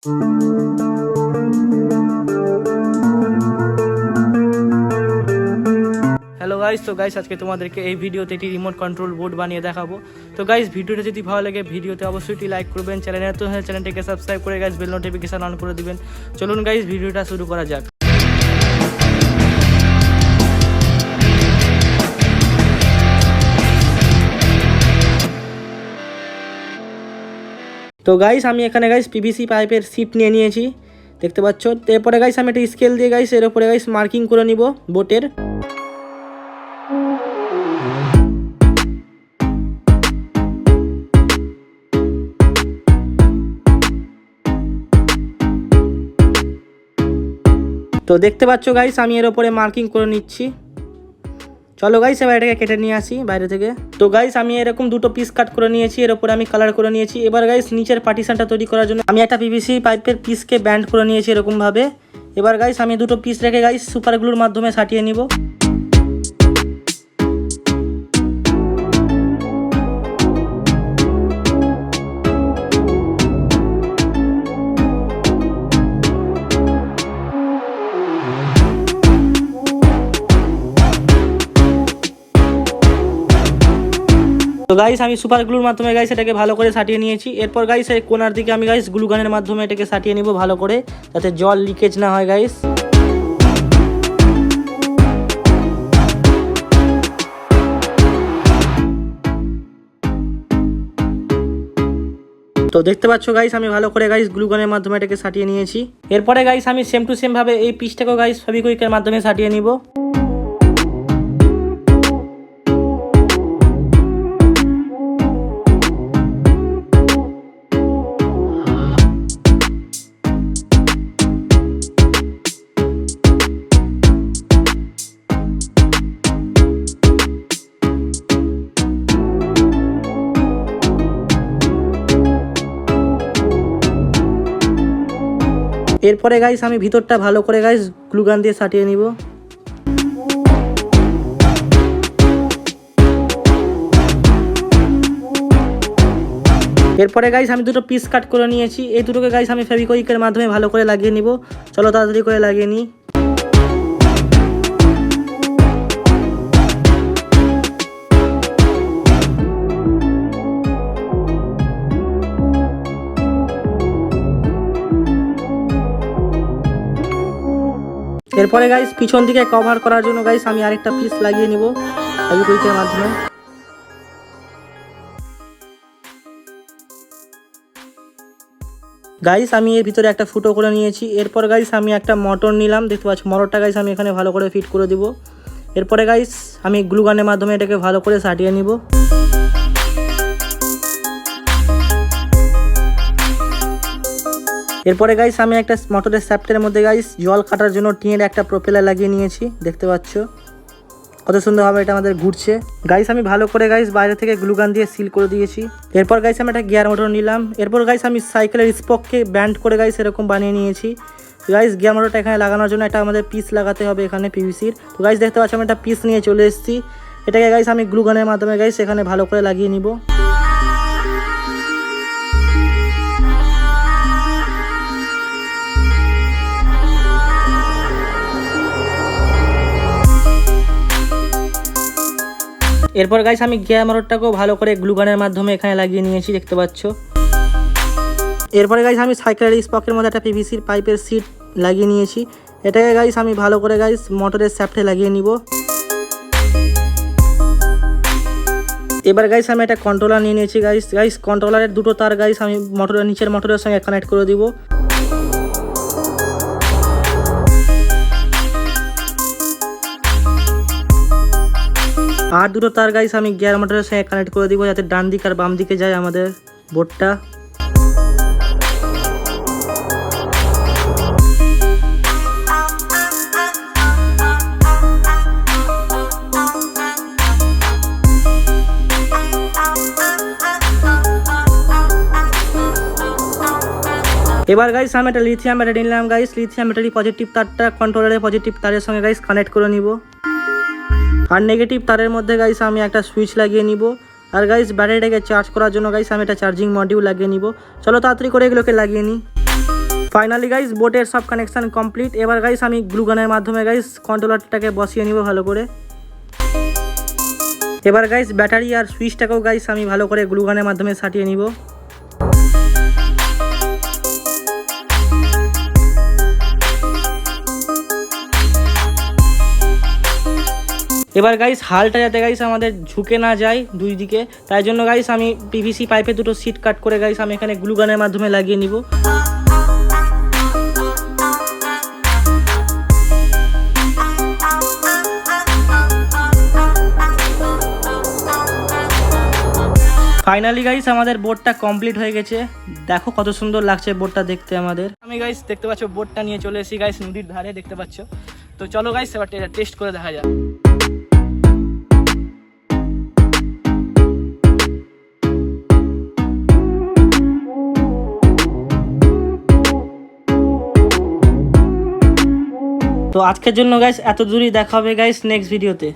Hello guys, তো guys আজকে তোমাদেরকে এই ভিডিওতে একটি রিমোট কন্ট্রোল বোর্ড বানিয়ে দেখাবো। তো গাইস ভিডিওটা যদি ভালো লাগে ভিডিওতে অবশ্যই লাইক করবেন, চ্যানেলে নতুন হলে চ্যানেলটিকে সাবস্ক্রাইব করে গাইস বেল নোটিফিকেশন অন করে দিবেন। চলুন গাইস ভিডিওটা শুরু করা যাক। তো গাইস আমি এখানে গাইস পিভিসি পাইপের সিট নিয়ে নিয়েছি, দেখতে পাচ্ছ। এরপরে গাইস আমি একটা স্কেল দিয়ে গাইস এর উপরে গাইস মার্কিং করে নিব বোটের। তো দেখতে পাচ্ছ গাইস আমি এর উপরে মার্কিং করে নিচ্ছি। চলো গাইস এবার এটাকে কেটে নিয়ে আসি বাইরে থেকে। তো গাইস আমি এরকম দুটো পিস কাট করে নিয়েছি, এর উপরে আমি কালার করে নিয়েছি। এবার গাইস নিচের পার্টিশনটা তৈরি করার জন্য আমি একটা পিভিসি পাইপের পিসকে ব্যান্ড করে নিয়েছি এরকম ভাবে। এবার গাইস আমি দুটো পিস রেখে গাইস সুপার গ্লুর মাধ্যমে সাটিয়ে নিব। তো গাইস আমি সুপার গ্লুর মাধ্যমে গাইস এটাকে ভালো করে সাটিয়ে নিয়েছি। এরপর গাইস এই কোনার দিকে আমি গাইস গ্লু গানের মাধ্যমে এটাকে সাটিয়ে নিব ভালো করে, যাতে জল লিকেজ না হয় গাইস। তো দেখতে পাচ্ছ গাইস আমি ভালো করে গাইস গ্লু গানের মাধ্যমে এটাকে সাটিয়ে নিয়েছি। এরপরে গাইস আমি সেম টু সেম ভাবে এই পিসটাকেও গাইস ফেভিকুইকের মাধ্যমে সাটিয়ে নিব। এরপরে গাইস আমি ভিতরটা ভালো করে গাইস গ্লু গান দিয়ে সাটিয়ে নিব। এরপরে গাইস আমি দুটো পিস কাট করে নিয়েছি, এই দুটোকে গাইস আমি ফেভিকুইকের মাধ্যমে ভালো করে লাগিয়ে নিব। চলো তাড়াতাড়ি করে লাগিয়ে নিই। এরপরে গাইস পিছন দিকে কভার করার জন্য গাইস আমি আরেকটা পিস লাগিয়ে নিব ফেভিকুইকের মাধ্যমে। গাইস আমি এর ভিতরে একটা ফুটো করে নিয়েছি। এরপর গাইস আমি একটা মোটর নিলাম, দেখতে পাচ্ছ মোটরটা গাইস আমি এখানে ভালো করে ফিট করে দিব। এরপরে গাইস আমি গ্লু গানের মাধ্যমে এটাকে ভালো করে সাটিয়ে নিব। এরপরে গাইস আমি একটা মোটরের শ্যাফটের মধ্যে গাইস জল কাটার জন্য টিনের একটা প্রোপেলার লাগিয়ে নিয়েছি, দেখতে পাচ্ছ কত সুন্দরভাবে এটা আমাদের ঘুরছে। গাইস আমি ভালো করে গাইস বাইরে থেকে গ্লু গান দিয়ে সিল করে দিয়েছি। এরপর গাইস আমি একটা গিয়ার মোটর নিলাম। এরপর গাইস আমি সাইকেলের স্পককে ব্যান্ড করে গাইস এরকম বানিয়ে নিয়েছি। গাইস গিয়ার মোটরটা এখানে লাগানোর জন্য একটা আমাদের পিস লাগাতে হবে এখানে পিভিসির। তো গাইস দেখতে পাচ্ছ আমি একটা পিস নিয়ে চলে এসেছি। এটাকে গাইস আমি গ্লু গানের মাধ্যমে গাইস এখানে ভালো করে লাগিয়ে নিব। এরপর গাইস আমি গিয়ার মোটরটাকেও ভালো করে গ্লু গানের মাধ্যমে এখানে লাগিয়ে নিয়েছি, দেখতে পাচ্ছ। এরপরে গাইস আমি সাইকেলের স্পকের মধ্যে একটা পিভিসির পাইপের সিট লাগিয়ে নিয়েছি। এটাকে গাইস আমি ভালো করে গাইস মোটরের শ্যাফটে লাগিয়ে নিব। এবার গাইস আমি একটা কন্ট্রোলার নিয়ে নিয়েছি। গাইস কন্ট্রোলারের দুটো তার গাইস আমি মোটরের নিচের মোটরের সঙ্গে কানেক্ট করে দিব। আর দুটো তার গাইস আমি গিয়ার মোটরের সঙ্গে কানেক্ট করে দিব, যাতে ডান দিক আর বাম দিকে যায় আমাদের বোর্ডটা। এবার গাইস আমি একটা লিথিয়াম ব্যাটারি নিলাম। গাইস লিথিয়াম ব্যাটারি পজিটিভ তারটা কন্ট্রোলারের পজিটিভ তারের সঙ্গে গাইস কানেক্ট করে নিব। আর নেগেটিভ তারের মধ্যে গাইস আমি একটা সুইচ লাগিয়ে নিব। আর গাইস ব্যাটারিটাকে চার্জ করার জন্য গাইস আমি একটা চার্জিং মডিউল লাগিয়ে নিব। চলো তাড়াতাড়ি করে এগুলোকে লাগিয়ে নিই। ফাইনালি গাইস বোটের সব কানেকশন কমপ্লিট। এবার গাইস আমি গ্লু গানের মাধ্যমে গাইস কন্ট্রোলারটাকে বসিয়ে নিব ভালো করে। এবার গাইস ব্যাটারি আর সুইচটাকেও গাইস আমি ভালো করে গ্লু গানের মাধ্যমে সাটিয়ে নিব। এবার গাইস হালটা যাতে গাইস আমাদের ঝুঁকে না যায় দুই দিকে, তাই জন্য গাইস আমি পিভিসি পাইপে দুটো সিট কাট করে গাইস আমি এখানে গ্লু গানের মাধ্যমে লাগিয়ে নিব। ফাইনালি গাইস আমাদের বোটটা কমপ্লিট হয়ে গেছে। দেখো কত সুন্দর লাগছে বোটটা দেখতে আমাদের। আমি গাইস দেখতে পাচ্ছ বোটটা নিয়ে চলে এসেছি গাইস নদীর ধারে, দেখতে পাচ্ছ। তো চলো গাইস এবার টেস্ট করে দেখা যাক। তো আজকের জন্য গাইস এত দূরই, দেখা হবে গাইস নেক্সট ভিডিওতে।